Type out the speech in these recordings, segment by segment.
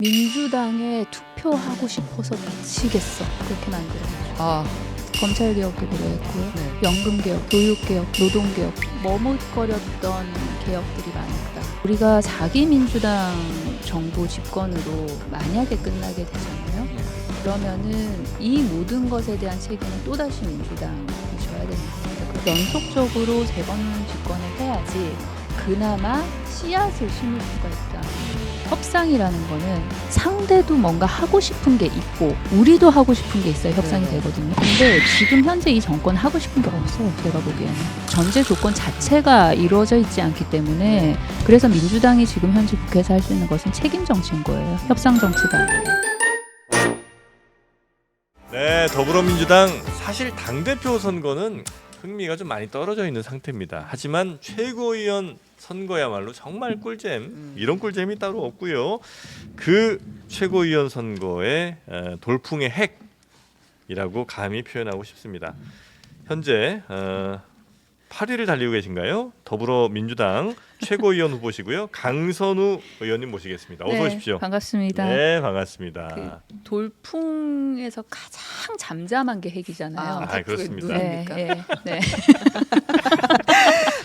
민주당에 투표하고 싶어서 미치겠어. 그렇게 만들어요. 검찰개혁도 그랬고요. 네. 연금개혁, 교육개혁, 노동개혁 머뭇거렸던 개혁들이 많았다. 우리가 4기 민주당 정부 집권으로 만약에 끝나게 되잖아요. 그러면은 이 모든 것에 대한 책임은 또다시 민주당이 져야 되는 거예요. 연속적으로 재번 집권을 해야지 그나마 씨앗을 심을 수가 있다. 협상이라는 거는 상대도 뭔가 하고 싶은 게 있고 우리도 하고 싶은 게 있어야 협상이 되거든요. 근데 지금 현재 이 정권 하고 싶은 게 없어요. 제가 보기에는. 전제 조건 자체가 이루어져 있지 않기 때문에 그래서 민주당이 지금 현재 국회에서 할 수 있는 것은 책임 정치인 거예요. 협상 정치가 아니라. 네, 더불어민주당 사실 당대표 선거는 흥미가 좀 많이 떨어져 있는 상태입니다. 하지만 최고위원 선거야말로 정말 꿀잼, 이런 꿀잼이 따로 없고요. 그 최고위원 선거의 돌풍의 핵이라고 감히 표현하고 싶습니다. 현재 8위를 달리고 계신가요? 더불어민주당 최고위원 후보시고요. 강선우 의원님 모시겠습니다. 어서 오십시오. 반갑습니다. 네, 반갑습니다. 돌풍에서 가장 잠잠한 게 핵이잖아요. 그렇습니다. 네, 네, 네.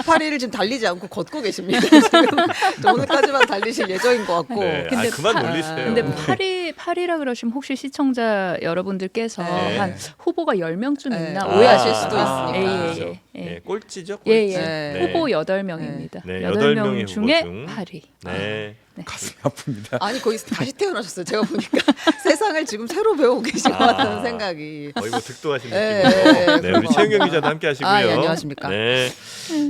파리를 지금 달리지 않고 걷고 계십니다. 지금 오늘까지만 달리실 예정인 것 같고. 네. 근데 그만 놀리세요. 근데 파리라 그러시면 혹시 시청자 여러분들께서 네. 한 후보가 10명쯤 있나 네. 오해하실 수도 있으니까. 예. 꼴찌죠, 꼴찌. 예, 예. 네. 후보 8명입니다. 네, 8명 8명의 중에 후보 중. 8위. 네. 가슴이 아픕니다. 아니 거의 다시 태어나셨어요. 제가 보니까 세상을 지금 새로 배우고 계신 것 같다는 생각이. 거의 뭐 득도하신 네, 느낌으로. 네, 네, 그런 우리 것 최은경 같아요. 기자도 함께 하시고요. 네, 안녕하십니까. 네.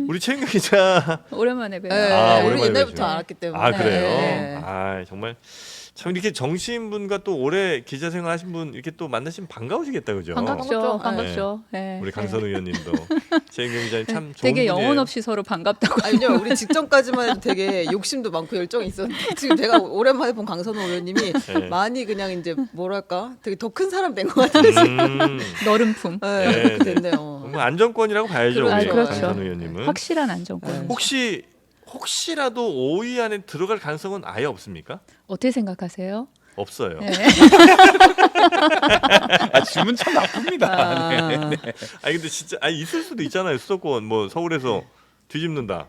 우리 최은경 기자. 오랜만에 봬요. 네, 오랜만에 우리 옛날부터 뵈시네요. 알았기 때문에. 아, 그래요? 네. 정말 참 이렇게 정치인 분과 또 오래 기자 생활하신 분 이렇게 또 만나시면 반가우시겠다, 그죠? 반갑죠. 반갑죠. 반갑죠. 네. 우리 강선우 의원님도 최은경 기자님 참 좋은 되게 분이에요. 영혼 없이 서로 반갑다고. 아니요, 우리 직전까지만 해도 되게 욕심도 많고 열정이 있었는데 지금 제가 오랜만에 본 강선우 의원님이 네. 많이 그냥 이제 뭐랄까 되게 더 큰 사람 된 것 같아요. 너름품. 네, 네, 그렇게 네. 됐네요. 뭐 안정권이라고 봐야죠, 우리 그렇죠. 강선우 의원님은. 확실한 안정권. 네. 혹시라도 5위 안에 들어갈 가능성은 아예 없습니까? 어떻게 생각하세요? 없어요. 네. 질문 참 나쁩니다. 네. 아니 근데 진짜 있을 수도 있잖아요. 수도권 뭐 서울에서 뒤집는다.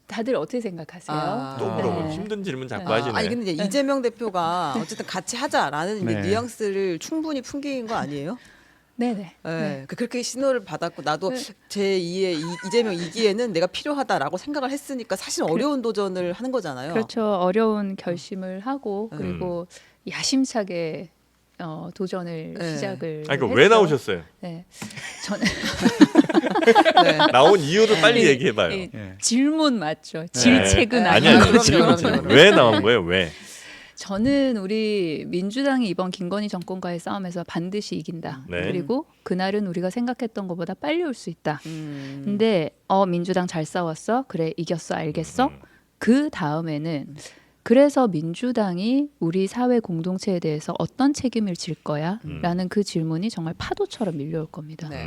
다들 어떻게 생각하세요? 또 네. 물어보면 힘든 질문 자꾸 네. 하시네. 아니 근데 이제 이재명 대표가 어쨌든 같이 하자라는 이제 네. 뉘앙스를 충분히 풍기는 거 아니에요? 네네. 네. 그렇게 신호를 받았고 나도 네. 제 2의 이재명 2기에는 내가 필요하다라고 생각을 했으니까 사실 어려운 도전을 하는 거잖아요. 그렇죠. 어려운 결심을 하고 음. 그리고 야심차게 도전을 네. 시작을 아니 했죠. 왜 나오셨어요? 네. 저는 네. 나온 이유를 빨리 이- 얘기해봐요. 이 예. 질문 맞죠? 질책은 아니 아니에요. 그럼요, 질문 그럼요. 왜 나온 거예요? 왜? 저는 우리 민주당이 이번 김건희 정권과의 싸움에서 반드시 이긴다. 네. 그리고 그날은 우리가 생각했던 것보다 빨리 올 수 있다. 음. 근데 민주당 잘 싸웠어. 그래 이겼어. 알겠어. 그 다음에는 그래서 민주당이 우리 사회 공동체에 대해서 어떤 책임을 질 거야? 라는 그 질문이 정말 파도처럼 밀려올 겁니다. 네.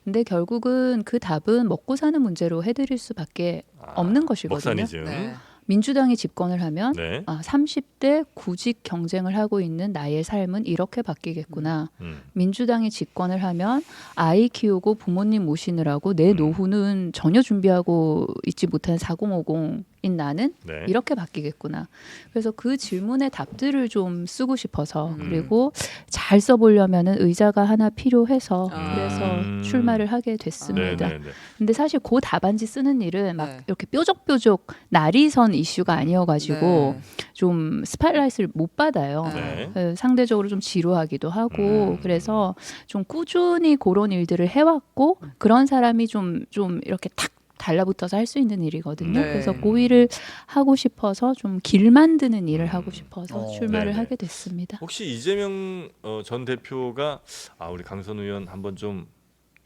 근데 결국은 그 답은 먹고 사는 문제로 해드릴 수밖에 없는 것이거든요. 먹사니즘. 네. 민주당이 집권을 하면 네. 30대 구직 경쟁을 하고 있는 나의 삶은 이렇게 바뀌겠구나. 민주당이 집권을 하면 아이 키우고 부모님 모시느라고 내 노후는 전혀 준비하고 있지 못한 4050인 나는 네. 이렇게 바뀌겠구나. 그래서 그 질문의 답들을 좀 쓰고 싶어서 그리고 잘 써보려면은 의자가 하나 필요해서 그래서 출마를 하게 됐습니다. 네. 근데 사실 그 답안지 쓰는 일은 막 네. 이렇게 뾰족뾰족 날이 선 이슈가 아니어가지고 네. 좀 스팟라이트를 못 받아요. 네. 상대적으로 좀 지루하기도 하고 그래서 좀 꾸준히 그런 일들을 해왔고 그런 사람이 좀 이렇게 탁 달라붙어서 할 수 있는 일이거든요. 네. 그래서 그 일을 하고 싶어서 좀 길 만드는 일을 하고 싶어서 출마를 네네. 하게 됐습니다. 혹시 이재명 전 대표가 우리 강선 의원 한번 좀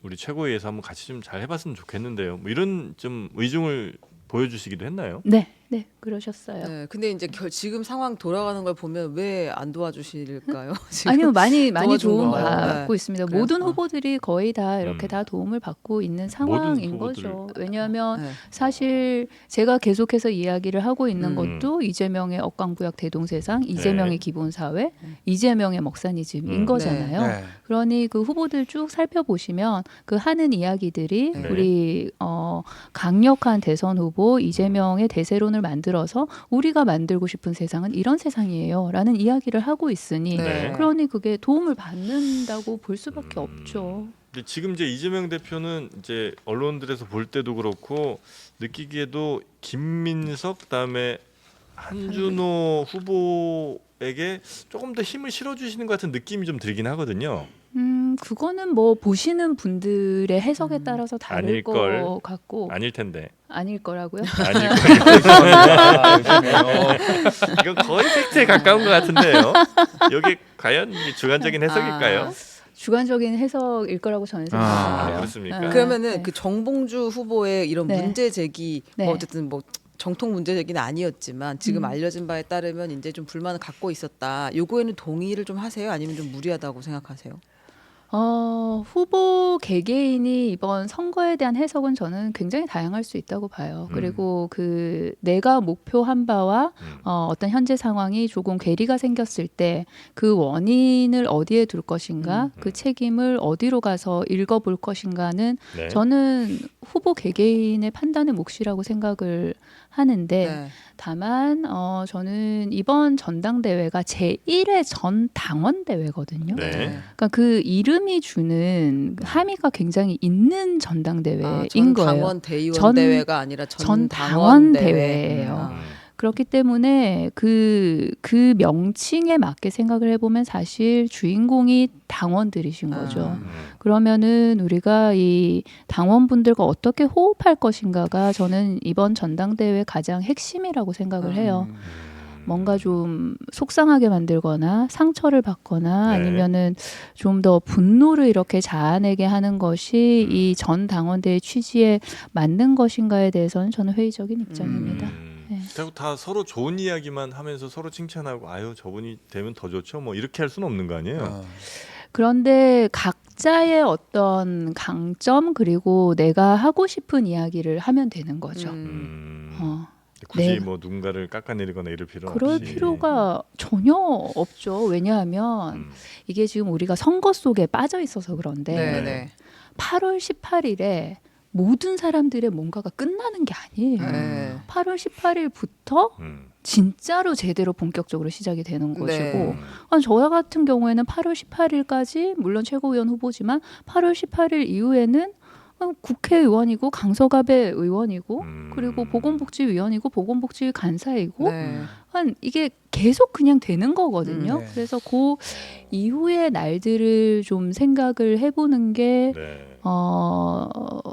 우리 최고위에서 한번 같이 좀 잘 해봤으면 좋겠는데요. 뭐 이런 좀 의중을 보여주시기도 했나요? 네. 네, 그러셨어요. 네, 근데 이제 지금 상황 돌아가는 걸 보면 왜 안 도와주실까요? 지금 아니요, 많이 도와준 도움 건가요? 받고 네. 있습니다. 그래요? 모든 후보들이 거의 다 이렇게 음. 다 도움을 받고 있는 상황인 후보들. 거죠. 왜냐하면 네. 사실 제가 계속해서 이야기를 하고 있는 음. 것도 이재명의 억강부약 대동세상, 이재명의 기본사회, 이재명의 먹사니즘인 거잖아요. 네. 그러니 그 후보들 쭉 살펴보시면 그 하는 이야기들이 네. 우리 강력한 대선 후보 이재명의 대세론을 만들어서 우리가 만들고 싶은 세상은 이런 세상이에요라는 이야기를 하고 있으니 네. 그러니 그게 도움을 받는다고 볼 수밖에 없죠. 근데 지금 이제 이재명 대표는 이제 언론들에서 볼 때도 그렇고 느끼기에도 김민석 그다음에 한준호 후보에게 조금 더 힘을 실어주시는 것 같은 느낌이 좀 들긴 하거든요. 그거는 뭐 보시는 분들의 해석에 따라서 다를 아닐 걸. 것 같고 아닐 텐데. 아닐 거라고요. 아닐 거예요. 아, 그러네요. 이건 거의 팩트에 가까운 것 같은데요. 여기 과연 이게 주관적인 해석일까요? 주관적인 해석일 거라고 저는 생각합니다. 그렇습니까? 그러면은 네. 그 정봉주 후보의 이런 네. 문제 제기 네. 뭐 어쨌든 뭐 정통 문제 제기는 아니었지만 지금 음. 알려진 바에 따르면 이제 좀 불만을 갖고 있었다. 요거에는 동의를 좀 하세요? 아니면 좀 무리하다고 생각하세요? 후보 개개인이 이번 선거에 대한 해석은 저는 굉장히 다양할 수 있다고 봐요. 그리고 그 내가 목표한 바와 어떤 현재 상황이 조금 괴리가 생겼을 때 그 원인을 어디에 둘 것인가, 그 책임을 어디로 가서 읽어볼 것인가는 네. 저는 후보 개개인의 판단의 몫이라고 생각을 하는데 네. 다만 저는 이번 전당대회가 제1회 전 당원대회거든요. 네. 그러니까 그 이름이 주는 함의가 굉장히 있는 전당대회인 전 거예요. 당원 대의원 전- 대회가 아니라 전 전 당원 당원 대회. 대회예요. 음. 그렇기 때문에 그 명칭에 맞게 생각을 해보면 사실 주인공이 당원들이신 거죠. 그러면은 우리가 이 당원분들과 어떻게 호흡할 것인가가 저는 이번 전당대회 가장 핵심이라고 생각을 해요. 뭔가 좀 속상하게 만들거나 상처를 받거나 네. 아니면은 좀 더 분노를 이렇게 자아내게 하는 것이 이 전 당원대의 취지에 맞는 것인가에 대해서는 저는 회의적인 입장입니다. 네. 그리고 다 서로 좋은 이야기만 하면서 서로 칭찬하고 아유 저분이 되면 더 좋죠. 뭐 이렇게 할 수는 없는 거 아니에요. 그런데 각자의 어떤 강점 그리고 내가 하고 싶은 이야기를 하면 되는 거죠. 굳이 네. 뭐 누군가를 깎아내리거나 이럴 필요 그럴 없이. 필요가 전혀 없죠. 왜냐하면 이게 지금 우리가 선거 속에 빠져 있어서 그런데 네, 네. 8월 18일에 모든 사람들의 뭔가가 끝나는 게 아니에요. 네. 8월 18일부터 진짜로 제대로 본격적으로 시작이 되는 네. 것이고 저 같은 경우에는 8월 18일까지 물론 최고위원 후보지만 8월 18일 이후에는 국회의원이고 강서갑의 의원이고 그리고 보건복지위원이고 보건복지 간사이고 네. 이게 계속 그냥 되는 거거든요. 네. 그래서 그 이후의 날들을 좀 생각을 해보는 게 네.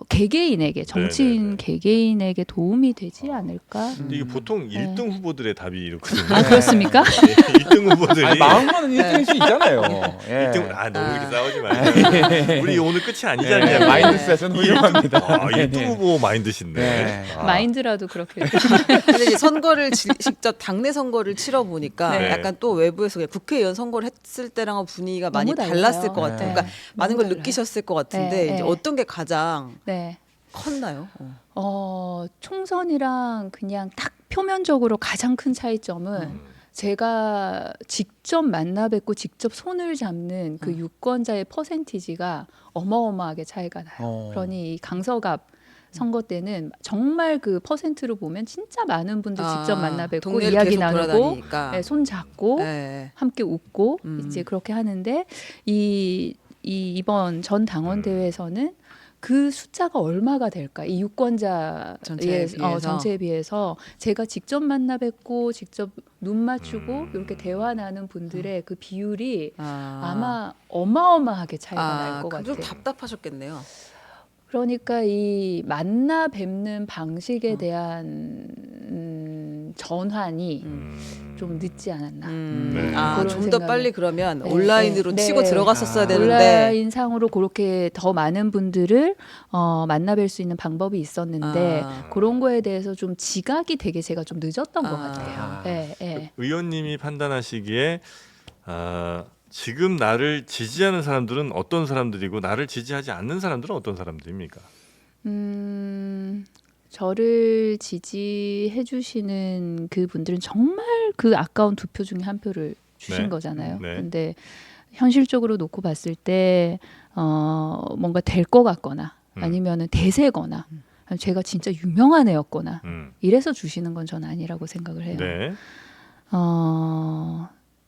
개개인에게 정치인 네. 개개인에게 도움이 되지 않을까? 근데 이게 보통 1등 후보들의 답이 이렇거든요. 아 그렇습니까? 1등 후보들이 아니, 마음만은 1등일 수 있잖아요. 예. 1등 너무 이렇게 싸우지 말고 우리 오늘 끝이 아니잖아요. 네, 마인드셋은 훌륭합니다. 1등 후보 마인드신데. 네. 마인드라도 그렇게. 근데 이제 선거를 직접 당내 선거를 치러 보니까 네. 약간 또 외부에서 그냥 국회의원 선거를 했을 때랑은 분위기가 많이 너무 달라요. 달랐을 것 같아요. 네. 그러니까 많은 걸 달라요. 느끼셨을 것 같은데 네, 이제 네. 어떤 게 가장 네. 컸나요? 총선이랑 그냥 딱 표면적으로 가장 큰 차이점은 제가 직접 만나 뵙고 직접 손을 잡는 그 유권자의 퍼센티지가 어마어마하게 차이가 나요. 그러니 이 강서갑 선거 때는 정말 그 퍼센트로 보면 진짜 많은 분들 직접 만나 뵙고 동네를 이야기 계속 나누고 돌아다니니까. 네, 손 잡고 네. 함께 웃고 이제 그렇게 하는데 이번 전 당원 대회에서는 그 숫자가 얼마가 될까? 이 유권자의 전체에 비해서? 전체에 비해서 제가 직접 만나 뵙고 직접 눈 맞추고 이렇게 대화 나눈 분들의 그 비율이 아마 어마어마하게 차이가 날 것 그럼 좀 같아요. 답답하셨겠네요. 그러니까 이 만나 뵙는 방식에 대한 전환이 좀 늦지 않았나. 네. 그런 좀 더 생각을- 빨리 그러면 네, 온라인으로 네, 치고 네. 들어갔었어야 되는데. 온라인 상으로 그렇게 더 많은 분들을 만나뵐 수 있는 방법이 있었는데 그런 거에 대해서 좀 지각이 되게 제가 좀 늦었던 것 같아요. 네, 네. 의원님이 판단하시기에 지금 나를 지지하는 사람들은 어떤 사람들이고 나를 지지하지 않는 사람들은 어떤 사람들입니까? 저를 지지해 주시는 그분들은 정말 그 아까운 두 표 중에 한 표를 주신 네. 거잖아요. 네. 근데 현실적으로 놓고 봤을 때 뭔가 될 것 같거나 아니면은 대세거나 아니면 제가 진짜 유명한 애였거나 이래서 주시는 건 전 아니라고 생각을 해요. 네.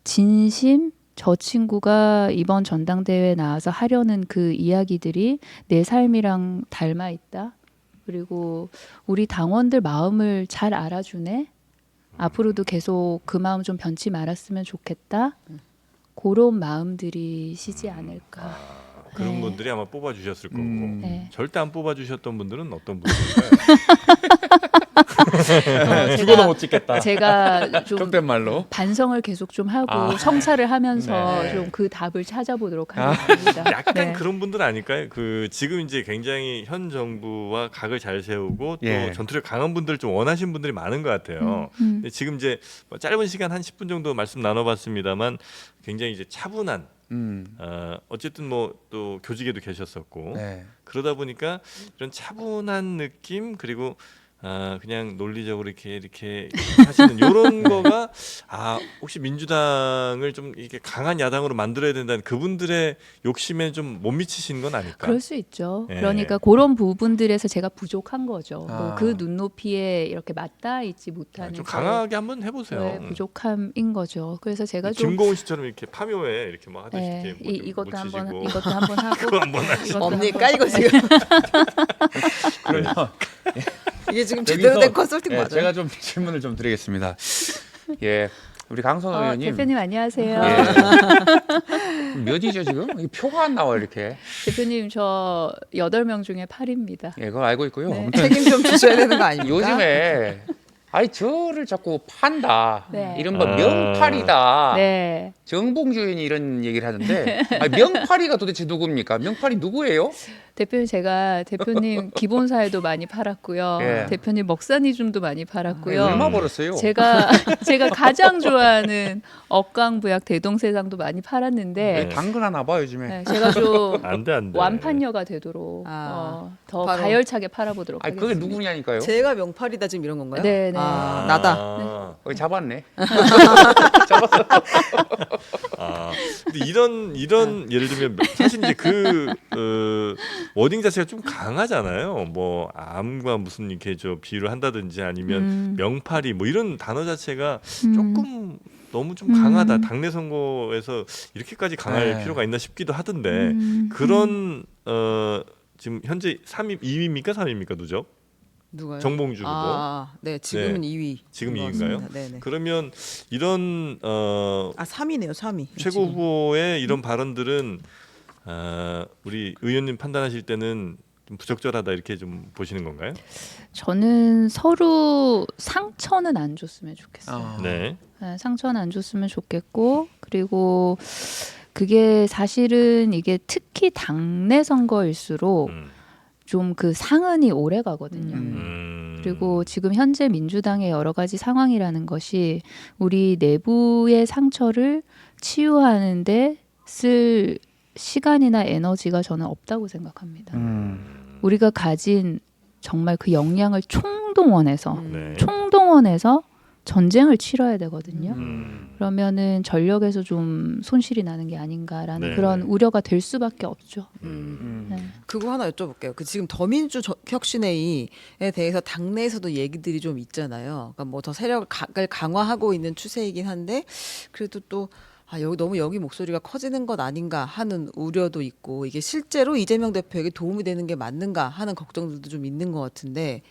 진심 저 친구가 이번 전당대회에 나와서 하려는 그 이야기들이 내 삶이랑 닮아 있다. 그리고 우리 당원들 마음을 잘 알아주네. 앞으로도 계속 그 마음 좀 변치 말았으면 좋겠다. 그런 마음들이시지 않을까. 그런 네. 분들이 아마 뽑아주셨을 거고 네. 절대 안 뽑아주셨던 분들은 어떤 분들일까요? 죽어도 못 찍겠다. 제가 좀 속된 말로. 반성을 계속 좀 하고 성찰을 하면서 네. 좀 그 답을 찾아보도록 하겠습니다. 약간 네. 그런 분들 아닐까요? 그 지금 이제 굉장히 현 정부와 각을 잘 세우고 또 예. 전투력 강한 분들 좀 원하시는 분들이 많은 것 같아요. 근데 지금 이제 뭐 짧은 시간 한 10분 정도 말씀 나눠봤습니다만 굉장히 이제 차분한 어쨌든 뭐 또 교직에도 계셨었고 네. 그러다 보니까 이런 차분한 느낌 그리고 그냥 논리적으로 이렇게 하시는 이런 거가 혹시 민주당을 좀 이렇게 강한 야당으로 만들어야 된다는 그분들의 욕심에 좀 못 미치신 건 아닐까? 그럴 수 있죠. 예. 그러니까 그런 부분들에서 제가 부족한 거죠. 아. 뭐 그 눈높이에 이렇게 맞닿아 있지 못하는 좀 저의 강하게 한번 해보세요. 부족함인 거죠. 그래서 제가 좀 김고은 씨처럼 이렇게 파묘에 이렇게 뭐 하듯이 예, 이렇게 뭐 이것도 한번 묻히시고. 이것도 한번 하고 그거 한번 하시고. 이것도 언니 한번 까이고 지금 그러면 이게 지금 제대로 된 컨설팅 예, 맞아요? 제가 좀 질문을 좀 드리겠습니다. 예, 우리 강선 의원님. 대표님 안녕하세요. 예. 몇이죠 지금? 이 표가 안 나와 이렇게. 대표님 저 8명 중에 8입니다. 예, 그걸 알고 있고요. 네. 아무튼 책임 좀 지셔야 되는 거 아닙니까? 요즘에 저를 자꾸 판다. 네. 이른바 명팔이다. 네. 정봉주인이 이런 얘기를 하는데 명팔이가 도대체 누굽니까? 명팔이 누구예요? 대표님 제가 대표님 기본사에도 많이 팔았고요. 예. 대표님 먹사니즘도 많이 팔았고요. 얼마 벌었어요? 제가 가장 좋아하는 억강부약 대동세상도 많이 팔았는데 당근 하나 봐 요즘에. 네, 제가 좀 안 돼. 완판녀가 되도록 더 바로. 가열차게 팔아보도록 아니 하겠습니다. 그게 누구냐니까요? 제가 명팔이다 지금 이런 건가요? 네, 네. 나다. 거기 잡았네. 근데 이런 예를 들면 사실 이제 그 워딩 자체가 좀 강하잖아요. 뭐 암과 무슨 이렇게 비유를 한다든지 아니면 명팔이 뭐 이런 단어 자체가 조금 너무 좀 강하다. 당내 선거에서 이렇게까지 강할 네. 필요가 있나 싶기도 하던데 그런 지금 현재 3위, 2위입니까 3위입니까 누적? 누가요? 정봉주 후보. 네, 지금은 네. 2위. 지금 2위인가요? 네네. 그러면 이런 3위네요, 3위. 최고 후보의 이런 발언들은 우리 의원님 판단하실 때는 좀 부적절하다 이렇게 좀 보시는 건가요? 저는 서로 상처는 안 줬으면 좋겠어요. 네. 네, 상처는 안 줬으면 좋겠고 그리고 그게 사실은 이게 특히 당내 선거일수록 좀 그 상흔이 오래 가거든요. 그리고 지금 현재 민주당의 여러 가지 상황이라는 것이 우리 내부의 상처를 치유하는데 쓸 시간이나 에너지가 저는 없다고 생각합니다. 우리가 가진 정말 그 역량을 총동원해서 네. 전쟁을 치러야 되거든요. 그러면은 전력에서 좀 손실이 나는 게 아닌가라는 네. 그런 우려가 될 수밖에 없죠. 네. 그거 하나 여쭤볼게요. 그 지금 더민주 혁신회의에 대해서 당내에서도 얘기들이 좀 있잖아요. 그러니까 뭐 더 세력을 강화하고 있는 추세이긴 한데 그래도 또 여기 목소리가 커지는 것 아닌가 하는 우려도 있고 이게 실제로 이재명 대표에게 도움이 되는 게 맞는가 하는 걱정들도 좀 있는 것 같은데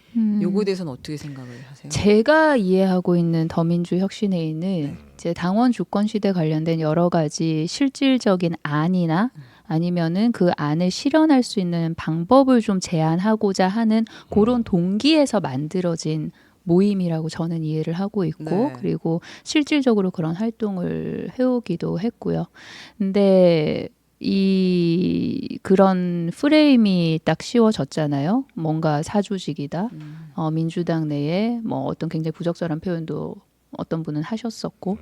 요거에 대해서는 어떻게 생각을 하세요? 제가 이해하고 있는 더민주 혁신회의는 이제 당원 주권 시대 관련된 여러 가지 실질적인 안이나 아니면은 그 안을 실현할 수 있는 방법을 좀 제안하고자 하는 그런 동기에서 만들어진 모임이라고 저는 이해를 하고 있고 네. 그리고 실질적으로 그런 활동을 해오기도 했고요. 근데 그런 프레임이 딱 씌워졌잖아요. 뭔가 사조직이다. 민주당 내에 뭐 어떤 굉장히 부적절한 표현도 어떤 분은 하셨었고.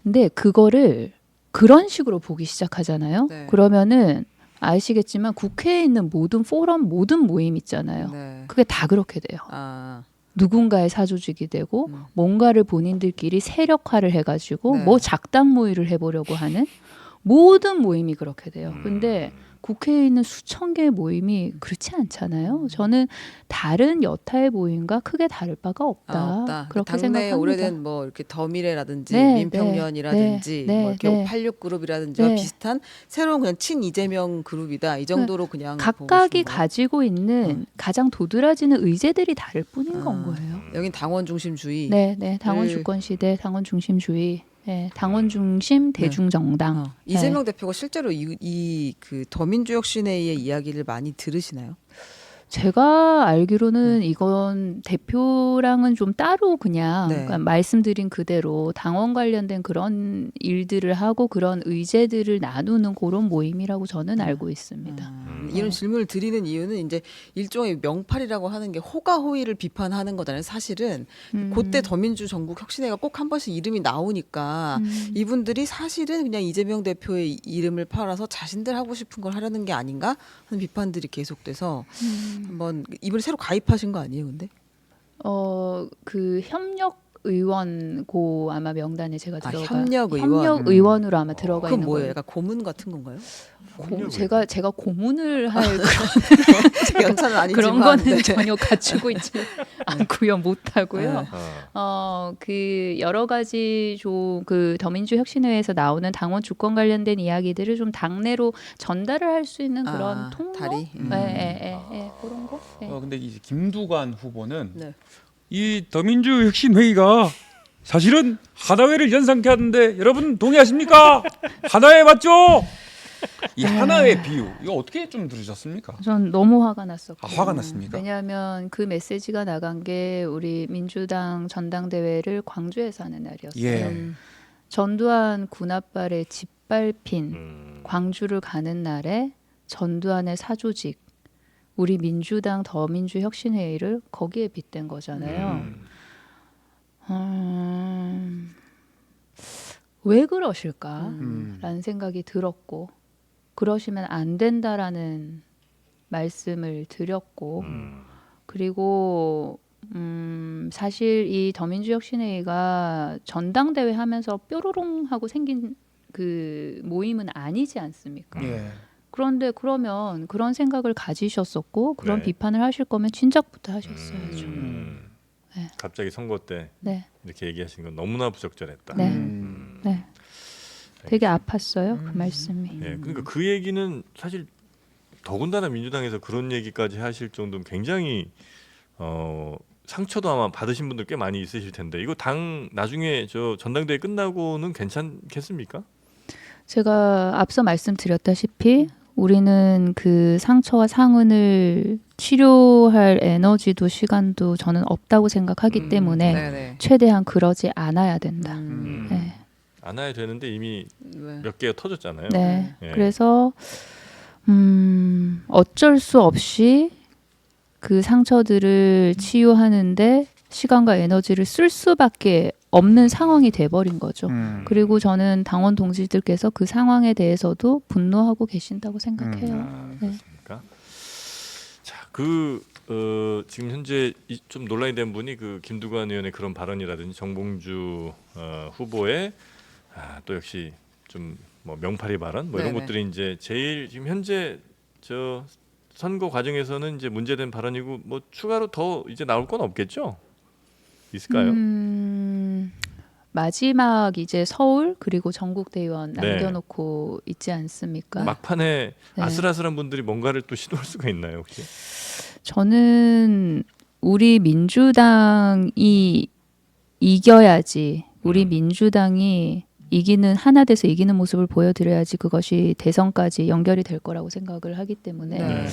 근데 그거를 그런 식으로 보기 시작하잖아요. 네. 그러면은 아시겠지만 국회에 있는 모든 포럼, 모든 모임 있잖아요. 네. 그게 다 그렇게 돼요. 아, 누군가의 사조직이 되고 뭔가를 본인들끼리 세력화를 해가지고 네. 뭐 작당 모의를 해보려고 하는 모든 모임이 그렇게 돼요. 근데 국회에 있는 수천 개의 모임이 그렇지 않잖아요. 저는 다른 여타의 모임과 크게 다를 바가 없다. 없다. 그렇게 당내 생각합니다. 오래된 뭐 이렇게 더미래라든지 네, 민평련이라든지 네, 뭐 이렇게 네. 86 그룹이라든지와 네. 비슷한 새로운 그냥 친 이재명 그룹이다. 이 정도로 그냥 각각이 보고 싶은 거예요. 가지고 있는 가장 도드라지는 의제들이 다를 뿐인 건 거예요. 여긴 당원 중심주의. 네, 네. 당원 를- 주권 시대, 당원 중심주의, 네, 당원 중심 대중 정당. 이재명 대표가 실제로 그 더민주혁신회의의 이야기를 많이 들으시나요? 제가 알기로는 이건 대표랑은 좀 따로 그냥 네. 그러니까 말씀드린 그대로 당원 관련된 그런 일들을 하고 그런 의제들을 나누는 그런 모임이라고 저는 알고 있습니다. 이런 질문을 드리는 이유는 이제 일종의 명팔이라고 하는 게 호가호위를 비판하는 거잖아요. 사실은 그때 더민주 전국 혁신회가 꼭 한 번씩 이름이 나오니까 이분들이 사실은 그냥 이재명 대표의 이름을 팔아서 자신들 하고 싶은 걸 하려는 게 아닌가 하는 비판들이 계속돼서 한번 이번에 새로 가입하신 거 아니에요, 근데? 그 협력 의원 고 아마 명단에 제가 들어가 협력 의원. 협력 의원으로 아마 들어가 그건 있는 뭐예요? 거예요. 약간 고문 같은 건가요? 제가 고문을 할 연차는 아니지만 그런 거는 네. 전혀 갖추고 있지 않고요, 못 하고요. 어. 그 여러 가지 그 더민주 혁신회에서 나오는 당원 주권 관련된 이야기들을 좀 당내로 전달을 할 수 있는 그런 통로, 다리. 그런 거. 네. 근데 이제 김두관 후보는 네. 이 더민주 혁신회의가 사실은 하나회를 연상케 하는데 여러분 동의하십니까? 하나회 맞죠? 이 하나의 비유 이거 어떻게 좀 들으셨습니까? 전 너무 화가 났었고. 화가 났습니까? 왜냐하면 그 메시지가 나간 게 우리 민주당 전당대회를 광주에서 하는 날이었어요. 예. 전두환 군합발의 짓밟힌 음. 광주를 가는 날에 전두환의 사조직 우리 민주당 더민주 혁신회의를 거기에 빗댄 거잖아요. 왜 그러실까라는 생각이 들었고 그러시면 안 된다라는 말씀을 드렸고 그리고 사실 이 더민주 혁신회의가 전당대회 하면서 뾰로롱 하고 생긴 그 모임은 아니지 않습니까? 예. 그런데 그러면 그런 생각을 가지셨었고 그런 네. 비판을 하실 거면 진작부터 하셨어야죠. 네. 갑자기 선거 때 네, 이렇게 얘기하신 건 너무나 부적절했다. 네, 음. 네. 되게 아팠어요 그 말씀이. 예, 그러니까 그 얘기는 사실 더군다나 민주당에서 그런 얘기까지 하실 정도면 굉장히 상처도 아마 받으신 분들 꽤 많이 있으실 텐데 이거 당 나중에 저 전당대회 끝나고는 괜찮겠습니까? 제가 앞서 말씀드렸다시피 우리는 그 상처와 상흔을 치료할 에너지도 시간도 저는 없다고 생각하기 때문에 네네. 최대한 그러지 않아야 된다. 네. 안 해야 되는데 이미 네. 몇 개가 터졌잖아요. 네. 예. 그래서 어쩔 수 없이 그 상처들을 치유하는데 시간과 에너지를 쓸 수밖에 없는 상황이 돼버린 거죠. 그리고 저는 당원 동지들께서 그 상황에 대해서도 분노하고 계신다고 생각해요. 네. 그렇습니까? 자, 지금 현재 좀 논란이 된 분이 그 김두관 의원의 그런 발언이라든지 정봉주 후보의 또 역시 좀 뭐 명팔이 발언 뭐 이런 네네. 것들이 이제 제일 지금 현재 저 선거 과정에서는 이제 문제된 발언이고 뭐 추가로 더 이제 나올 건 없겠죠? 있을까요? 마지막 이제 서울 그리고 전국 대의원 네. 남겨놓고 있지 않습니까? 막판에 네. 아슬아슬한 분들이 뭔가를 또 시도할 수가 있나요 혹시? 저는 우리 민주당이 이겨야지 우리 민주당이 하나 돼서 이기는 모습을 보여드려야지 그것이 대선까지 연결이 될 거라고 생각을 하기 때문에 네.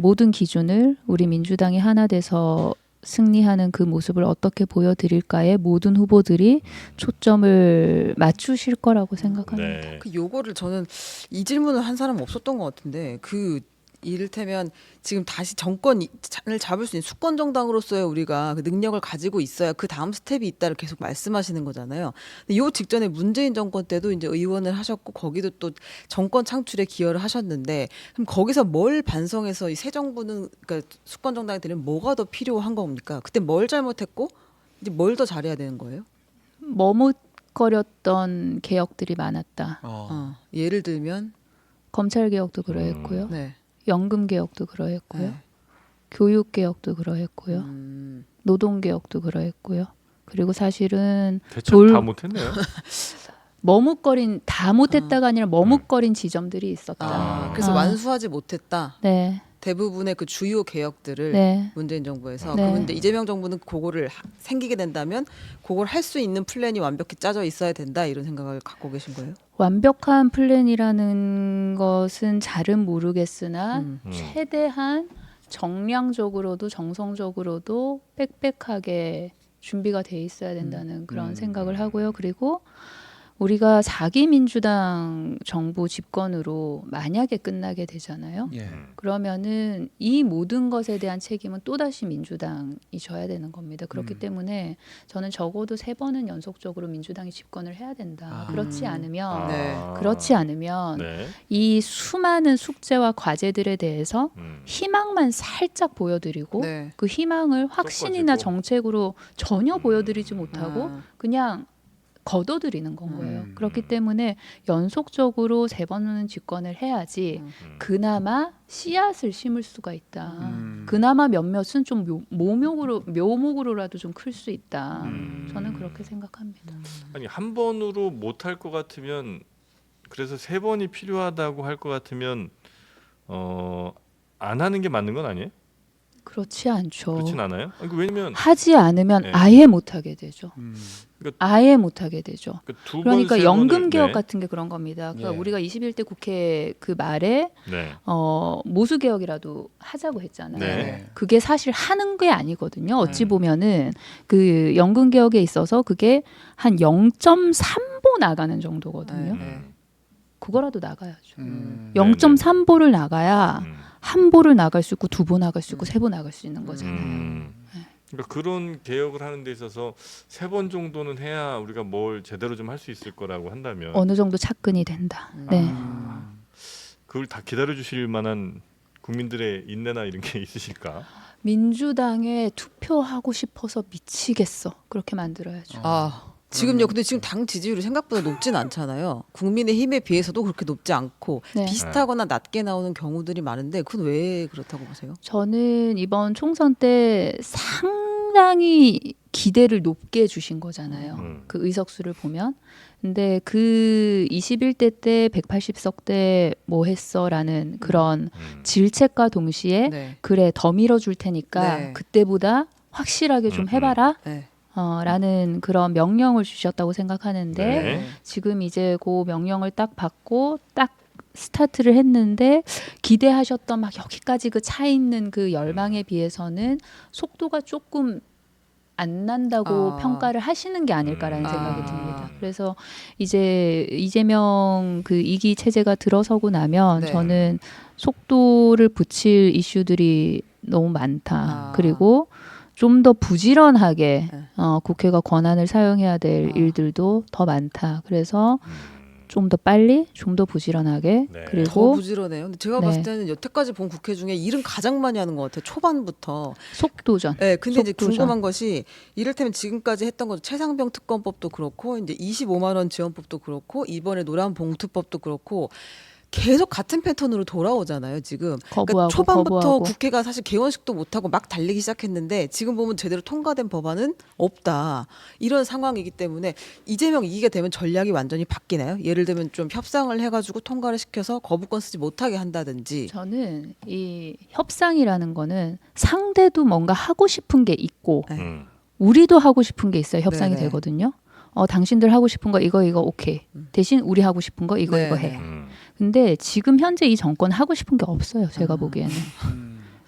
모든 기준을 우리 민주당이 하나 돼서 승리하는 그 모습을 어떻게 보여드릴까에 모든 후보들이 초점을 맞추실 거라고 생각합니다. 네. 그 요거를 저는 이 질문을 한 사람 없었던 것 같은데 그 이를테면 지금 다시 정권을 잡을 수 있는 수권 정당으로서의 우리가 그 능력을 가지고 있어야 그 다음 스텝이 있다를 계속 말씀하시는 거잖아요. 근데 요 직전에 문재인 정권 때도 이제 의원을 하셨고 거기도 또 정권 창출에 기여를 하셨는데 그럼 거기서 뭘 반성해서 이 새 정부는 그러니까 수권 정당이 되면 뭐가 더 필요한 겁니까? 그때 뭘 잘못했고 이제 뭘 더 잘해야 되는 거예요? 머뭇거렸던 개혁들이 많았다. 예를 들면 검찰 개혁도 그러했고요. 네. 연금 개혁도 그러했고요. 네. 교육 개혁도 그러했고요. 노동 개혁도 그러했고요. 그리고 사실은 대충 다 못했네요. 다 못했다가 아니라 머뭇거린 지점들이 있었다. 그래서 아. 완수하지 못했다. 네, 대부분의 그 주요 개혁들을 네. 문재인 정부에서 네. 그런데 이재명 정부는 그거를 생기게 된다면 그걸 할 수 있는 플랜이 완벽히 짜져 있어야 된다 이런 생각을 갖고 계신 거예요? 완벽한 플랜이라는 것은 잘은 모르겠으나 최대한 정량적으로도 정성적으로도 빽빽하게 준비가 돼 있어야 된다는 그런 생각을 하고요. 그리고 우리가 4기 민주당 정부 집권으로 만약에 끝나게 되잖아요. 예. 그러면은 이 모든 것에 대한 책임은 또다시 민주당이 져야 되는 겁니다. 그렇기 때문에 저는 적어도 3번은 연속적으로 민주당이 집권을 해야 된다. 그렇지 않으면 네. 이 수많은 숙제와 과제들에 대해서 희망만 살짝 보여드리고 네. 그 희망을 확신이나 꺾어지고. 정책으로 전혀 보여드리지 못하고 그냥 걷어들이는 건 거예요. 그렇기 때문에 연속적으로 3번은 집권을 해야지 그나마 씨앗을 심을 수가 있다. 그나마 몇몇은 좀 묘목으로라도 좀 클 수 있다. 저는 그렇게 생각합니다. 아니 한 번으로 못할 것 같으면 그래서 3번이 필요하다고 할 것 같으면 안 하는 게 맞는 건 아니에요? 그렇지 않죠. 그렇진 않아요? 아니, 왜냐면 하지 않으면 네. 아예 못하게 되죠. 그러니까- 아예 못하게 되죠. 두 번, 그러니까 세 연금 번을- 개혁 네. 같은 게 그런 겁니다. 그러니까 예. 우리가 21대 국회 그 말에 네. 모수 개혁이라도 하자고 했잖아요. 네. 그게 사실 하는 게 아니거든요. 어찌 보면은 그 연금 개혁에 있어서 그게 한 0.3보 나가는 정도거든요. 네. 그거라도 나가야죠. 0.3보를 나가야 음. 한 보를 나갈 수 있고 2보 나갈 수 있고 3보 나갈 수 있는 거잖아요. 그러니까 그런 개혁을 하는 데 있어서 3번 정도는 해야 우리가 뭘 제대로 좀 할 수 있을 거라고 한다면 어느 정도 착근이 된다. 네. 그걸 다 기다려 주실 만한 국민들의 인내나 이런 게 있으실까? 민주당에 투표하고 싶어서 미치겠어. 그렇게 만들어야죠. 지금요. 근데 지금 당 지지율이 생각보다 높진 않잖아요. 국민의힘에 비해서도 그렇게 높지 않고 네. 비슷하거나 낮게 나오는 경우들이 많은데 그건 왜 그렇다고 보세요? 저는 이번 총선 때 상당히 기대를 높게 주신 거잖아요. 그 의석수를 보면. 근데 그 21대 때 180석 대 뭐 했어라는 그런 질책과 동시에 네. 그래 더 밀어줄 테니까 네. 그때보다 확실하게 좀 해봐라. 네. 라는 그런 명령을 주셨다고 생각하는데 네. 지금 이제 그 명령을 딱 받고 딱 스타트를 했는데 기대하셨던 막 여기까지 그 차 있는 그 열망에 비해서는 속도가 조금 안 난다고 평가를 하시는 게 아닐까라는 생각이 듭니다. 그래서 이제 이재명 그 2기 체제가 들어서고 나면 네. 저는 속도를 붙일 이슈들이 너무 많다. 그리고 좀 더 부지런하게 국회가 권한을 사용해야 될 일들도 더 많다. 그래서 좀 더 빨리, 좀 더 부지런하게 네. 더 그리고 부지런해요. 근데 제가 네. 봤을 때는 여태까지 본 국회 중에 일은 가장 많이 하는 것 같아요. 초반부터. 속도전. 네, 근데 이제 속도전. 궁금한 것이 이를테면 지금까지 했던 것 최상병 특검법도 그렇고 이제 25만 원 지원법도 그렇고 이번에 노란 봉투법도 그렇고 계속 같은 패턴으로 돌아오잖아요. 지금 거부하고 초반부터 거부하고. 국회가 사실 개원식도 못하고 막 달리기 시작했는데 지금 보면 제대로 통과된 법안은 없다. 이런 상황이기 때문에 이재명 이기게 되면 전략이 완전히 바뀌나요? 예를 들면 좀 협상을 해가지고 통과를 시켜서 거부권 쓰지 못하게 한다든지. 저는 이 협상이라는 거는 상대도 뭔가 하고 싶은 게 있고 우리도 하고 싶은 게 있어요. 협상이 네네. 되거든요. 당신들 하고 싶은 거 이거 오케이. 대신 우리 하고 싶은 거 이거 네. 해. 근데 지금 현재 이 정권 하고 싶은 게 없어요. 제가 보기에는.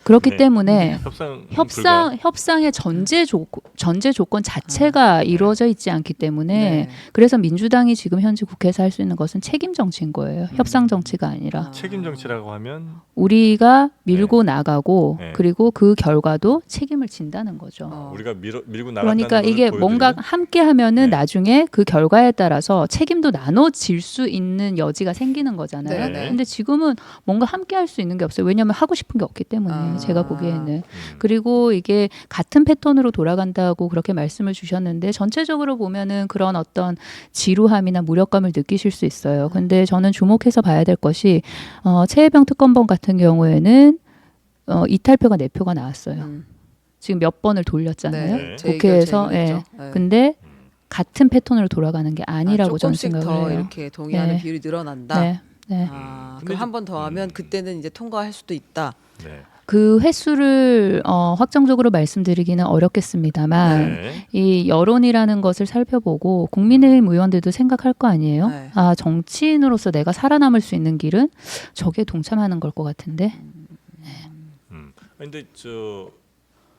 그렇기 네. 때문에 협상 협상의 전제 조건 자체가 이루어져 있지 않기 때문에 네. 그래서 민주당이 지금 현재 국회에서 할 수 있는 것은 책임 정치인 거예요. 협상 정치가 아니라 책임 정치라고 하면 우리가 밀고 나가고 네. 그리고 그 결과도 책임을 진다는 거죠. 우리가 밀고 나간다는 그러니까 것을 이게 보여드리는? 뭔가 함께 하면은 네. 나중에 그 결과에 따라서 책임도 나눠질 수 있는 여지가 생기는 거잖아요. 네. 근데 지금은 뭔가 함께 할 수 있는 게 없어요. 왜냐하면 하고 싶은 게 없기 때문에 제가 보기에는. 그리고 이게 같은 패턴으로 돌아간다고 그렇게 말씀을 주셨는데 전체적으로 보면은 그런 어떤 지루함이나 무력감을 느끼실 수 있어요. 근데 저는 주목해서 봐야 될 것이 최혜병 특검법 같은 경우에는 이탈표가 4표가 나왔어요. 지금 몇 번을 돌렸잖아요. 네. 국회에서. 예. 근데 같은 패턴으로 돌아가는 게 아니라고 저는 조금씩 생각을 더 해요. 이렇게 동의하는 네. 비율이 늘어난다. 네. 네. 그럼 근데 한 번 더 하면 그때는 이제 통과할 수도 있다. 네. 그 횟수를 확정적으로 말씀드리기는 어렵겠습니다만 네. 이 여론이라는 것을 살펴보고 국민의힘 의원들도 생각할 거 아니에요. 네. 아 정치인으로서 내가 살아남을 수 있는 길은 저게 동참하는 걸 것 같은데. 근데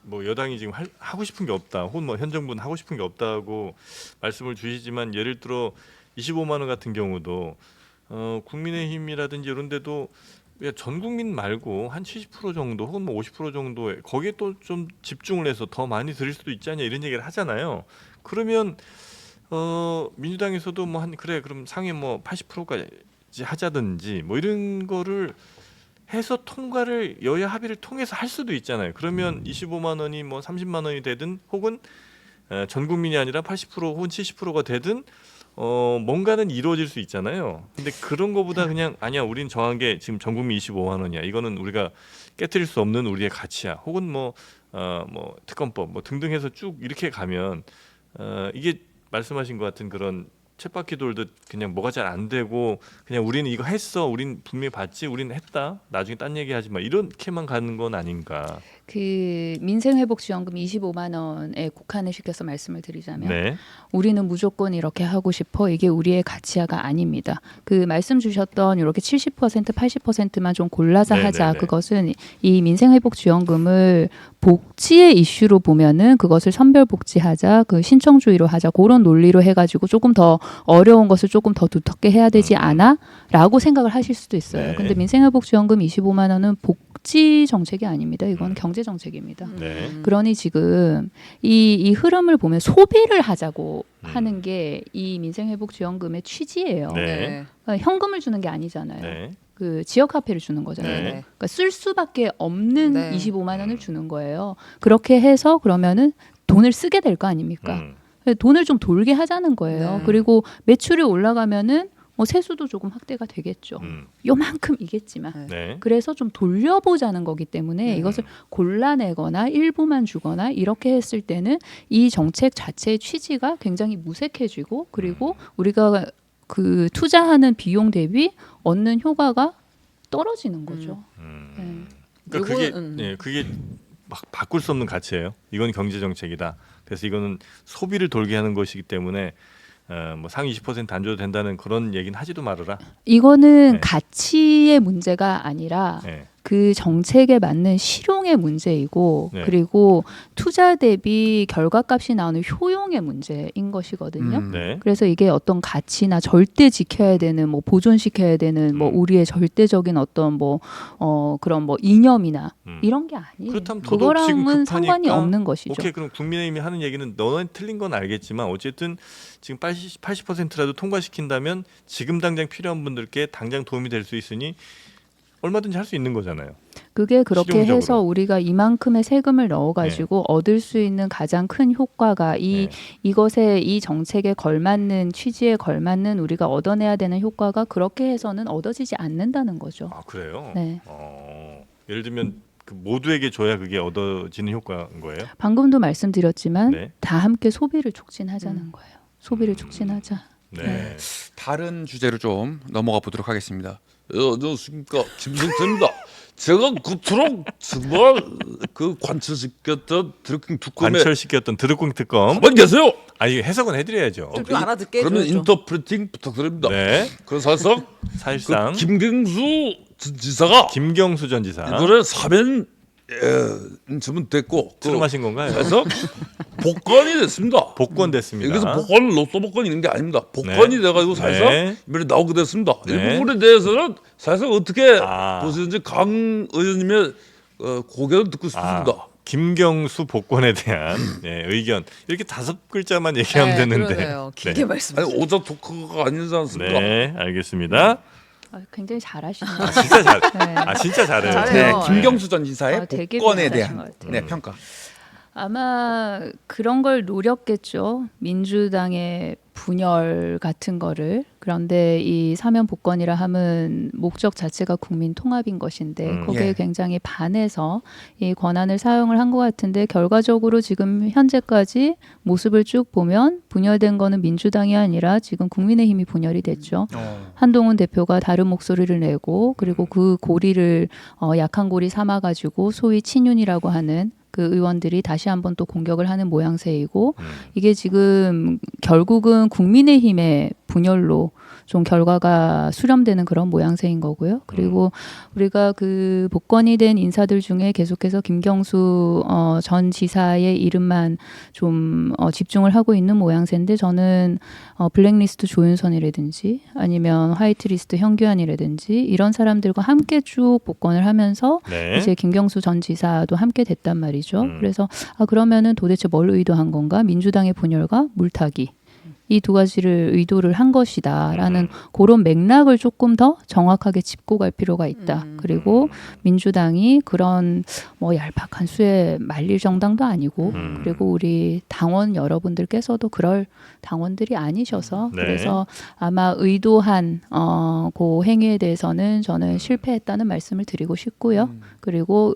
뭐 여당이 지금 하고 싶은 게 없다, 혹은 뭐 현 정부는 하고 싶은 게 없다고 말씀을 주시지만 예를 들어 25만 원 같은 경우도 국민의힘이라든지 이런 데도 전 국민 말고 한 70% 정도 혹은 뭐 50% 정도에 거기에 또 좀 집중을 해서 더 많이 드릴 수도 있지 않냐 이런 얘기를 하잖아요. 그러면 민주당에서도 뭐 그래 그럼 상위 뭐 80%까지 하자든지 뭐 이런 거를 해서 통과를 여야 합의를 통해서 할 수도 있잖아요. 그러면 25만 원이 뭐 30만 원이 되든 혹은 전 국민이 아니라 80% 혹은 70%가 되든 뭔가는 이루어질 수 있잖아요. 근데 그런 거보다 그냥 아니야, 우린 정한 게 지금 전 국민 25만 원이야. 이거는 우리가 깨트릴 수 없는 우리의 가치야. 혹은 뭐 특검법 뭐 등등 해서 쭉 이렇게 가면 이게 말씀하신 것 같은 그런 쳇바퀴 돌듯 그냥 뭐가 잘 안 되고 그냥 우리는 이거 했어, 우린 분명히 봤지, 우리는 했다, 나중에 딴 얘기하지 마, 이렇게만 가는 건 아닌가. 그 민생회복지원금 25만 원에 국한을 시켜서 말씀을 드리자면 네. 우리는 무조건 이렇게 하고 싶어. 이게 우리의 가치화가 아닙니다. 그 말씀 주셨던 이렇게 70% 80%만 좀 골라서 네네네. 하자. 그것은 이 민생회복지원금을 복지의 이슈로 보면은 그것을 선별복지하자, 그 신청주의로 하자, 그런 논리로 해가지고 조금 더 어려운 것을 조금 더 두텁게 해야 되지 않아?라고 생각을 하실 수도 있어요. 네. 근데 민생회복지원금 25만 원은 복지 정책이 아닙니다. 이건 경제 정책입니다. 네. 그러니 지금 이 흐름을 보면 소비를 하자고 하는 게 이 민생회복지원금의 취지예요. 네. 그러니까 현금을 주는 게 아니잖아요. 네. 그 지역 화폐를 주는 거잖아요. 네. 그러니까 쓸 수밖에 없는 네. 25만 원을 주는 거예요. 그렇게 해서 그러면은 돈을 쓰게 될 거 아닙니까? 돈을 좀 돌게 하자는 거예요. 네. 그리고 매출이 올라가면은 뭐 세수도 조금 확대가 되겠죠. 요만큼이겠지만. 네. 그래서 좀 돌려보자는 거기 때문에 이것을 골라내거나 일부만 주거나 이렇게 했을 때는 이 정책 자체의 취지가 굉장히 무색해지고 그리고 우리가 그 투자하는 비용 대비 얻는 효과가 떨어지는 거죠. 네. 그러니까 요거는, 그게 막 바꿀 수 없는 가치예요. 이건 경제 정책이다. 그래서 이거는 소비를 돌게 하는 것이기 때문에 뭐 상위 20% 안 줘도 된다는 그런 얘기는 하지도 말아라. 이거는 네. 가치의 문제가 아니라 네. 그 정책에 맞는 실용의 문제이고 네. 그리고 투자 대비 결과값이 나오는 효용의 문제인 것이거든요. 네. 그래서 이게 어떤 가치나 절대 지켜야 되는 뭐 보존시켜야 되는 뭐 우리의 절대적인 어떤 뭐 그런 뭐 이념이나 이런 게 아니에요. 그렇다면 더더욱 지금 그거랑은 급하니까 상관이 없는 것이죠. 오케이, 그럼 국민의힘이 하는 얘기는 너는 틀린 건 알겠지만 어쨌든 지금 80%라도 통과시킨다면 지금 당장 필요한 분들께 당장 도움이 될 수 있으니 얼마든지 할 수 있는 거잖아요. 그게 그렇게 실용적으로. 해서 우리가 이만큼의 세금을 넣어가지고 얻을 수 있는 가장 큰 효과가 이것에 이 정책에 걸맞는 취지에 걸맞는 우리가 얻어내야 되는 효과가 그렇게 해서는 얻어지지 않는다는 거죠. 아, 그래요? 네. 예를 들면 그 모두에게 줘야 그게 얻어지는 효과인 거예요? 방금도 말씀드렸지만 네. 다 함께 소비를 촉진하자는 거예요. 소비를 촉진하자. 네. 다른 주제로 좀 넘어가 보도록 하겠습니다. 안녕하십니까, 김성태입니다. 제가 그토록 정말 그 관철시켰던 드루킹 특검에 관철시켰던 드루킹 특검. 가만 계세요. 아, 이거 해석은 해드려야죠. 좀 알아듣게 그러면 해줘야죠. 인터프리팅 부탁드립니다. 네. 그 사실상 사실상 그 김경수 전 지사가 김경수 전 지사. 이번에 사면 저분 됐고 술 마신 건가요? 그래서 복권이 됐습니다. 복권됐습니다. 여기서 복권 로또 복권 있는 게 아닙니다. 복권이 네. 돼가지고 사실상 네. 이번에 나오게 됐습니다. 네. 이 부분에 대해서는 사실상 어떻게 아. 보시는지 강 의원님의 고견을 듣고 싶습니다. 김경수 복권에 대한 의견 이렇게 5글자만 얘기하면 되는데. 그러네요. 길게 네. 말씀해 아니 오자 토크가 아니지 않습니까? 네, 알겠습니다. 굉장히 잘하시네요. 진짜 잘. 네. 진짜 잘해요. 잘해요. 네, 김경수 전 지사의 아, 되게 복권에 잘하신 대한 것 같아요. 네, 평가. 아마 그런 걸 노렸겠죠. 민주당의 분열 같은 거를. 그런데 이 사면 복권이라 함은 목적 자체가 국민 통합인 것인데 거기에 예. 굉장히 반해서 이 권한을 사용을 한 것 같은데 결과적으로 지금 현재까지 모습을 쭉 보면 분열된 거는 민주당이 아니라 지금 국민의힘이 분열이 됐죠. 한동훈 대표가 다른 목소리를 내고 그리고 그 고리를 약한 고리 삼아가지고 소위 친윤이라고 하는 그 의원들이 다시 한번 또 공격을 하는 모양새이고 이게 지금 결국은 국민의힘의 분열로 좀 결과가 수렴되는 그런 모양새인 거고요. 그리고 우리가 그 복권이 된 인사들 중에 계속해서 김경수 전 지사의 이름만 좀 집중을 하고 있는 모양새인데 저는 블랙리스트 조윤선이라든지 아니면 화이트리스트 현규환이라든지 이런 사람들과 함께 쭉 복권을 하면서 네. 이제 김경수 전 지사도 함께 됐단 말이죠. 그래서 그러면은 도대체 뭘 의도한 건가? 민주당의 분열과 물타기. 이 두 가지를 의도를 한 것이다라는 그런 맥락을 조금 더 정확하게 짚고 갈 필요가 있다. 그리고 민주당이 그런 뭐 얄팍한 수에 말릴 정당도 아니고 그리고 우리 당원 여러분들께서도 그럴 당원들이 아니셔서 네. 그래서 아마 의도한 그 행위에 대해서는 저는 실패했다는 말씀을 드리고 싶고요. 그리고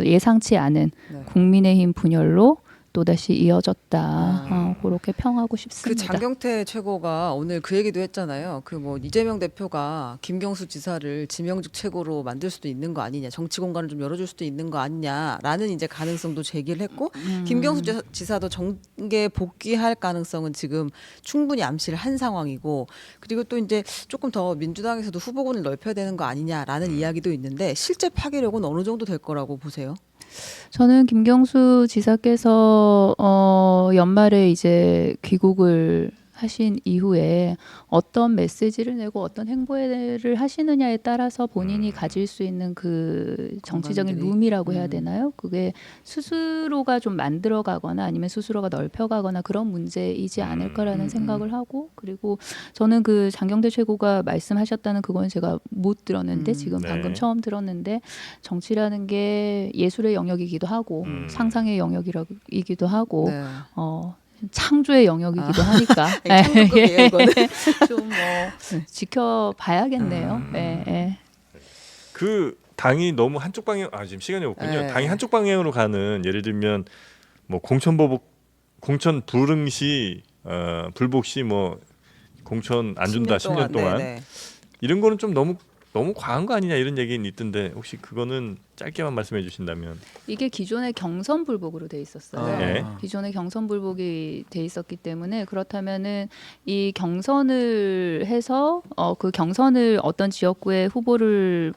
예상치 않은 네. 국민의힘 분열로 또다시 이어졌다. 그렇게 평하고 그 싶습니다. 장경태 최고가 오늘 그 얘기도 했잖아요. 그 뭐 이재명 대표가 김경수 지사를 지명직 최고로 만들 수도 있는 거 아니냐, 정치 공간을 좀 열어줄 수도 있는 거 아니냐라는 이제 가능성도 제기를 했고 김경수 지사도 정계 복귀할 가능성은 지금 충분히 암시를 한 상황이고 그리고 또 이제 조금 더 민주당에서도 후보군을 넓혀야 되는 거 아니냐라는 이야기도 있는데 실제 파괴력은 어느 정도 될 거라고 보세요? 저는 김경수 지사께서 연말에 이제 귀국을 하신 이후에 어떤 메시지를 내고 어떤 행보를 하시느냐에 따라서 본인이 가질 수 있는 그 정치적인 공간들이. 룸이라고 해야 되나요? 그게 스스로가 좀 만들어가거나 아니면 스스로가 넓혀가거나 그런 문제이지 않을까라는 생각을 하고 그리고 저는 그 장경태 최고가 말씀하셨다는 그건 제가 못 들었는데 지금 네. 방금 처음 들었는데 정치라는 게 예술의 영역이기도 하고 상상의 영역이기도 하고 네. 창조의 영역이기도 하니까 창조급이에요, 이거는. 좀 뭐 지켜봐야겠네요. 예, 예. 그 당이 너무 한쪽 방향 지금 시간이 없군요. 네. 당이 한쪽 방향으로 가는 예를 들면 뭐 공천 불응 시 불복 시 뭐 공천 안 준다 10년 동안 네네. 이런 거는 좀 너무 과한 거 아니냐 이런 얘기는 있던데 혹시 그거는 짧게만 말씀해 주신다면. 이게 기존의 경선 불복으로 돼 있었어요. 네. 기존의 경선 불복이 돼 있었기 때문에 그렇다면은 이 경선을 해서 그 경선을 어떤 지역구의 후보를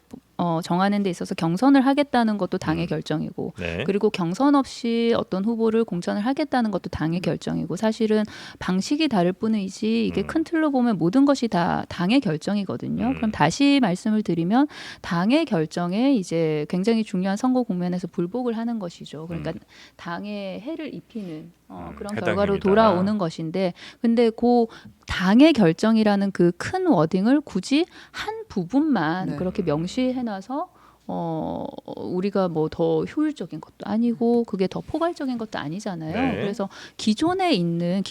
정하는 데 있어서 경선을 하겠다는 것도 당의 결정이고 네. 그리고 경선 없이 어떤 후보를 공천을 하겠다는 것도 당의 결정이고 사실은 방식이 다를 뿐이지 이게 큰 틀로 보면 모든 것이 다 당의 결정이거든요. 그럼 다시 말씀을 드리면 당의 결정에 이제 굉장히 중요한 선거 국면에서 불복을 하는 것이죠. 그러니까 당에 해를 입히는 그런 해당 결과로 행위다. 돌아오는 것인데 근데 그 당의 결정이라는 그 큰 워딩을 굳이 한 부분만 네. 그렇게 명시해놔서 우리가 뭐 더 효율적인 것도 아니고 그게 더 포괄적인 것도 아니잖아요. 네. 그래서 기존에 있는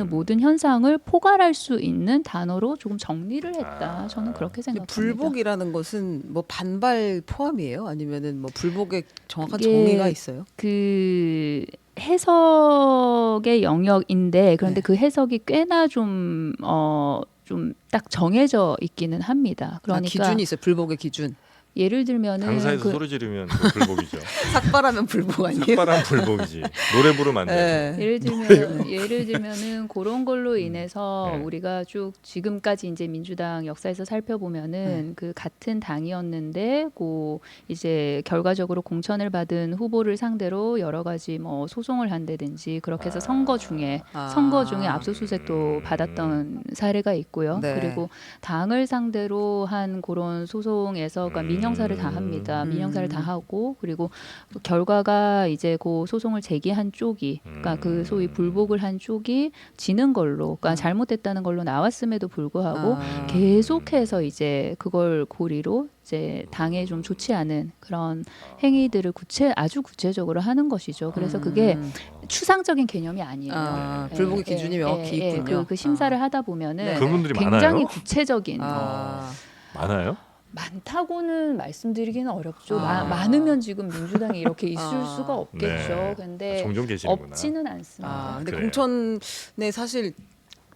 모든 현상을 포괄할 수 있는 단어로 조금 정리를 했다. 저는 그렇게 근데 생각합니다. 불복이라는 것은 뭐 반발 포함이에요? 아니면은 뭐 불복의 정확한 이게 정의가 있어요? 그 해석의 영역인데 그런데 네. 그 해석이 꽤나 좀 딱 정해져 있기는 합니다. 그러니까 기준이 있어요. 불복의 기준. 예를 들면은 강사에서 소리 지르면 그 불복이죠. 삭발하면 불복 아니에요? 삭발한 불복이지. 노래 부르면 안 돼. 네. 예를 들면은 그런 걸로 인해서 네. 우리가 쭉 지금까지 이제 민주당 역사에서 살펴보면은 그 같은 당이었는데 고 이제 결과적으로 공천을 받은 후보를 상대로 여러 가지 뭐 소송을 한다든지 그렇게 해서 선거 중에 압수수색도 받았던 사례가 있고요. 네. 그리고 당을 상대로 한 그런 소송에서 그러니까 민형사를 다 합니다. 민형사를 다 하고 그리고 결과가 이제 그 소송을 제기한 쪽이 그러니까 그 소위 불복을 한 쪽이 지는 걸로 그러니까 잘못됐다는 걸로 나왔음에도 불구하고 계속해서 이제 그걸 고리로 이제 당에 좀 좋지 않은 그런 행위들을 아주 구체적으로 하는 것이죠. 그래서 그게 추상적인 개념이 아니에요. 불복의 기준이 명확히 있군요. 그 심사를 하다 보면은 네. 그분들이 굉장히 많아요? 구체적인 많아요? 많다고는 말씀드리기는 어렵죠. 아. 많으면 지금 민주당이 이렇게 있을 수가 없겠죠. 네. 근데 종종 계시는구나. 없지는 않습니다. 근데 그래요. 공천에 사실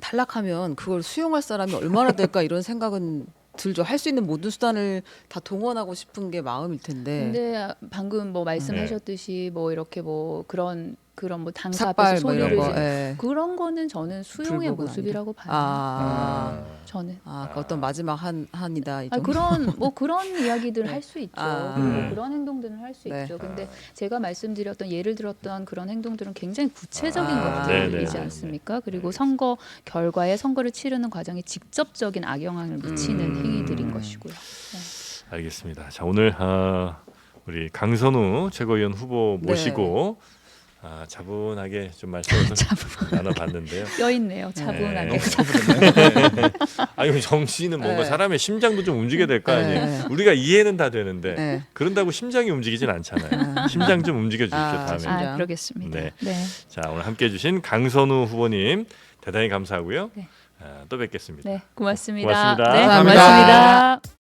탈락하면 그걸 수용할 사람이 얼마나 될까 이런 생각은 들죠. 할 수 있는 모든 수단을 다 동원하고 싶은 게 마음일 텐데. 근데 방금 뭐 말씀하셨듯이 뭐 이렇게 뭐 그런 뭐 당사 삭발 앞에서 뭐 이런 소리를 거. 지르- 예. 그런 거는 저는 수용의 불복은 모습이라고 봐요. 저는. 그 어떤 마지막 한이다. 이 정도. 그런 이야기들을 할 수 있죠. 그리고 그런 행동들을 할 수 네. 있죠. 근데 제가 말씀드렸던 예를 들었던 그런 행동들은 굉장히 구체적인 네, 것들이지 네, 네, 않습니까? 그리고 선거 결과에 선거를 치르는 과정에 직접적인 악영향을 미치는 행위들인 것이고요. 네. 알겠습니다. 자 오늘 우리 강선우 최고위원 후보 모시고 차분하게 좀 말씀을 나눠봤는데요. 뼈 있네요. 차분하게. 너무 아니 정치는 뭔가 네. 사람의 심장도 좀 움직여야 될 거 아니에요. 네. 우리가 이해는 다 되는데 네. 그런다고 심장이 움직이진 않잖아요. 심장 좀 움직여 주십시오 다음에. 진짜. 그러겠습니다. 네. 네. 자 오늘 함께해 주신 강선우 후보님 대단히 감사하고요. 네. 또 뵙겠습니다. 네, 고맙습니다. 고맙습니다. 네, 감사합니다. 고맙습니다.